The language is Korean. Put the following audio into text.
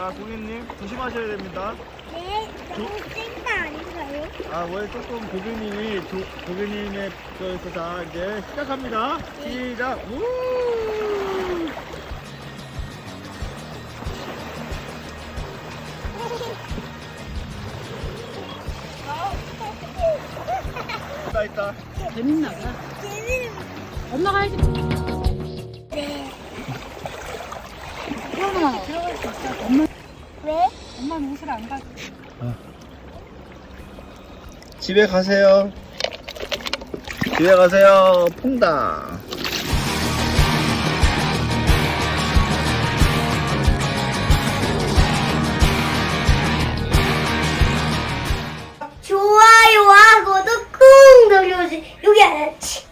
자, 고객님 조심하셔야 됩니다. 네, 너무 센거 아닌가요? 아, 원래 조금 고객님의 거에서 자 이제 시작합니다. 시작. 우! 있다. 재밌나 봐. 엄마가 해줘. 네. 태연아, 들어갈 수 있어. 엄마, 왜? 엄마는 옷을 안 가져. 집에 가세요. 집에 가세요. 퐁당. 좋아요와 구독 꾹 눌러주세요. 여기 알았지?